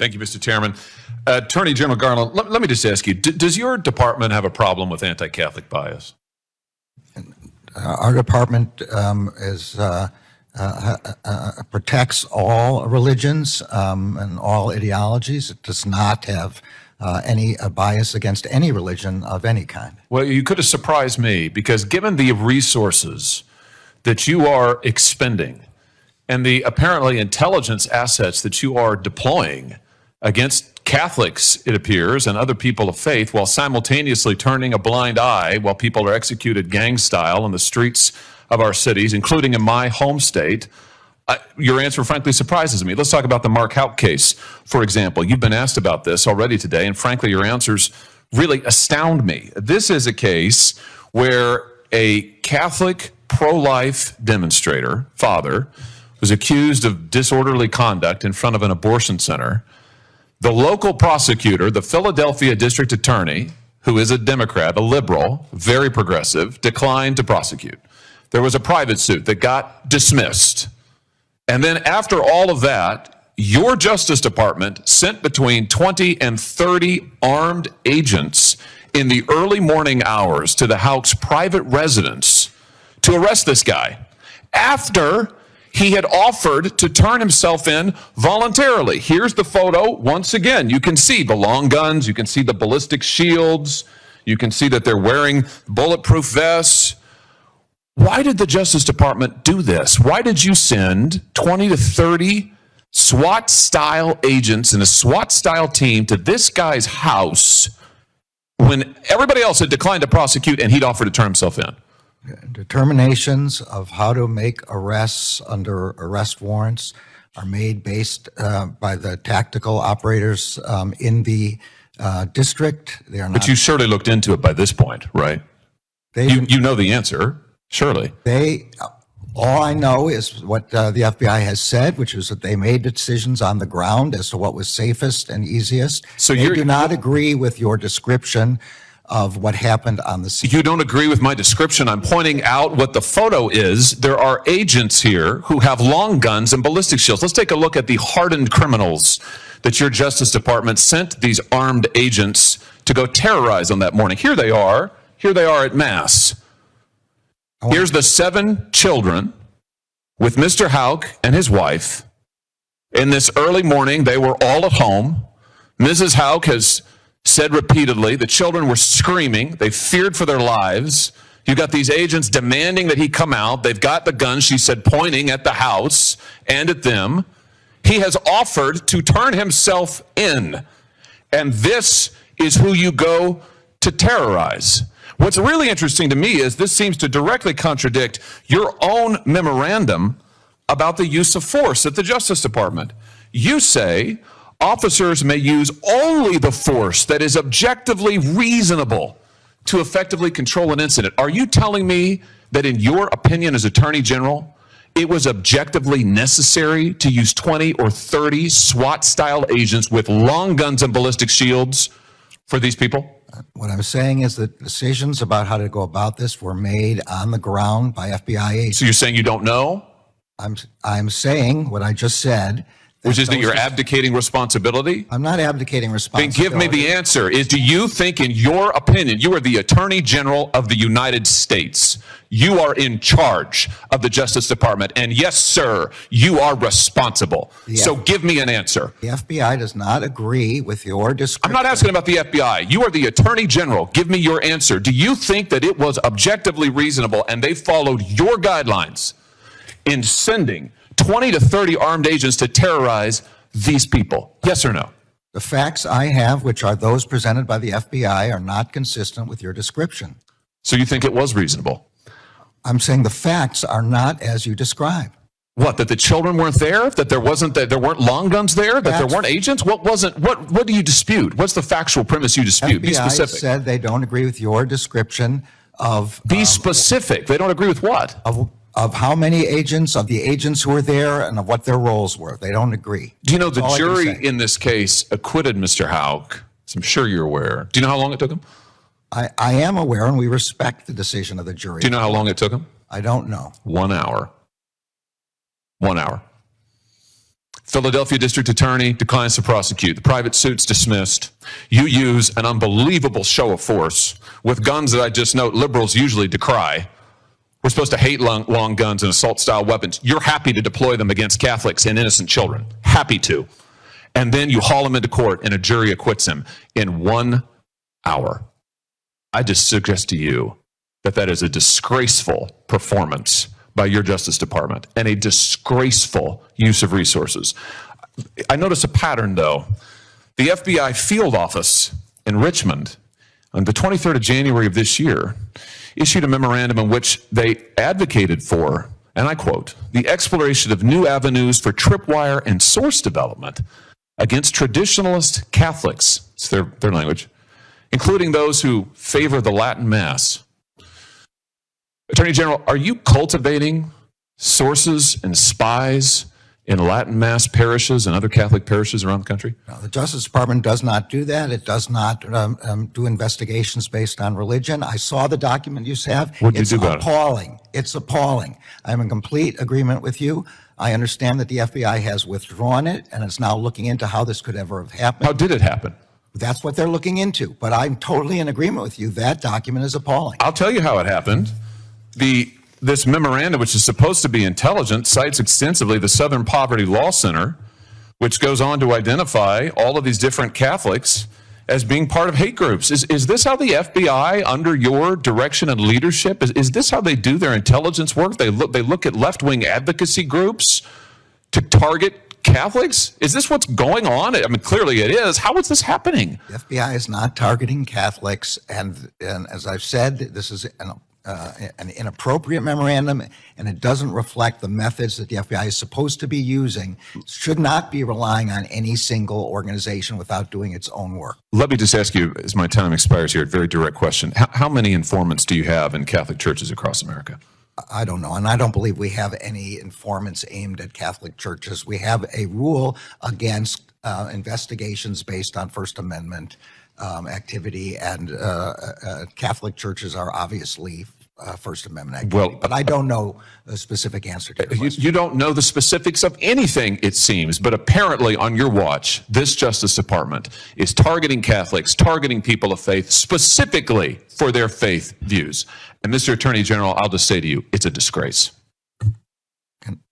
Thank you, Mr. Chairman. Attorney General Garland, let me just ask you, does your department have a problem with anti-Catholic bias? Our department protects all religions and all ideologies. It does not have any bias against any religion of any kind. Well, you could have surprised me, because given the resources that you are expending and the apparently intelligence assets that you are deploying against Catholics, it appears, and other people of faith, while simultaneously turning a blind eye while people are executed gang style in the streets of our cities, including in my home state, your answer frankly surprises me. Let's talk about the Mark Houck case, for example. You've been asked about this already today, and frankly, your answers really astound me. This is a case where a Catholic pro-life demonstrator, father, was accused of disorderly conduct in front of an abortion center. The local prosecutor, the Philadelphia district attorney, who is a Democrat, a liberal, very progressive, declined to prosecute. There was a private suit that got dismissed. And then after all of that, your Justice Department sent between 20 and 30 armed agents in the early morning hours to the Houck's private residence to arrest this guy after he had offered to turn himself in voluntarily. Here's the photo. Once again, you can see the long guns. You can see the ballistic shields. You can see that they're wearing bulletproof vests. Why did the Justice Department do this? Why did you send 20 to 30 SWAT-style agents and a SWAT-style team to this guy's house when everybody else had declined to prosecute and he'd offered to turn himself in? Determinations of how to make arrests under arrest warrants are made based by the tactical operators in the district. They are not. But you surely looked into it by this point, right? You know the answer, surely. All I know is what the FBI has said, which is that they made decisions on the ground as to what was safest and easiest. So you do not agree with your description of what happened on the scene. You don't agree with my description. I'm pointing out what the photo is. There are agents here who have long guns and ballistic shields. Let's take a look at the hardened criminals that your Justice Department sent these armed agents to go terrorize on that morning. Here they are. Here they are at Mass. Here's the 7 children with Mr. Houck and his wife. In this early morning, they were all at home. Mrs. Houck has said repeatedly the children were screaming. They feared for their lives. You got these agents demanding that he come out. They've got the guns, she said, pointing at the house and at them. He has offered to turn himself in. And this is who you go to terrorize. What's really interesting to me is this seems to directly contradict your own memorandum about the use of force at the Justice Department. You say officers may use only the force that is objectively reasonable to effectively control an incident. Are you telling me that in your opinion as Attorney General, it was objectively necessary to use 20 or 30 SWAT-style agents with long guns and ballistic shields for these people? What I'm saying is that decisions about how to go about this were made on the ground by FBI agents. So you're saying you don't know? I'm saying what I just said. Which is that you're abdicating responsibility? I'm not abdicating responsibility. Then give me the answer. Do you think, in your opinion, you are the Attorney General of the United States, you are in charge of the Justice Department, and yes, sir, you are responsible. So give me an answer. The FBI does not agree with your description. I'm not asking about the FBI. You are the Attorney General. Give me your answer. Do you think that it was objectively reasonable and they followed your guidelines in sending 20 to 30 armed agents to terrorize these people? Yes or no? The facts I have, which are those presented by the FBI, are not consistent with your description. So you think it was reasonable? I'm saying the facts are not as you describe. What, that the children weren't there? That there weren't long guns there? That there weren't agents? What do you dispute? What's the factual premise you dispute? FBI Be specific. Said they don't agree with your description of... Be specific. They don't agree with what? Of how many agents, of the agents who were there, and of what their roles were. They don't agree. Do you know the jury in this case acquitted Mr. Houck? So I'm sure you're aware. Do you know how long it took him? I am aware, and we respect the decision of the jury. Do you know how long it took him? I don't know. 1 hour. 1 hour. Philadelphia District Attorney declines to prosecute. The private suit's dismissed. You use an unbelievable show of force with guns that I just note liberals usually decry. We're supposed to hate long guns and assault-style weapons. You're happy to deploy them against Catholics and innocent children. Happy to. And then you haul him into court and a jury acquits him in 1 hour. I just suggest to you that that is a disgraceful performance by your Justice Department and a disgraceful use of resources. I notice a pattern, though. The FBI field office in Richmond on the 23rd of January of this year issued a memorandum in which they advocated for, and I quote, the exploration of new avenues for tripwire and source development against traditionalist Catholics, it's their language, including those who favor the Latin Mass. Attorney General, are you cultivating sources and spies in Latin Mass parishes and other Catholic parishes around the country? No, the Justice Department does not do that. It does not do investigations based on religion. I saw the document you have. What did you do about it? It's appalling. It's appalling. I'm in complete agreement with you. I understand that the FBI has withdrawn it and is now looking into how this could ever have happened. How did it happen? That's what they're looking into. But I'm totally in agreement with you. That document is appalling. I'll tell you how it happened. This memorandum, which is supposed to be intelligent, cites extensively the Southern Poverty Law Center, which goes on to identify all of these different Catholics as being part of hate groups. Is this how the FBI, under your direction and leadership, is this how they do their intelligence work? They look at left-wing advocacy groups to target Catholics? Is this what's going on? I mean, clearly it is. How is this happening? The FBI is not targeting Catholics, and as I've said, this is an inappropriate memorandum, and it doesn't reflect the methods that the FBI is supposed to be using. It should not be relying on any single organization without doing its own work. Let me just ask you, as my time expires here, a very direct question. How many informants do you have in Catholic churches across America? I don't know, and I don't believe we have any informants aimed at Catholic churches. We have a rule against investigations based on First Amendment activity, and Catholic churches are obviously First Amendment activity. But I don't know the specific answer to your question. You don't know the specifics of anything, it seems, but apparently on your watch, this Justice Department is targeting Catholics, targeting people of faith, specifically for their faith views. And Mr. Attorney General, I'll just say to you, it's a disgrace.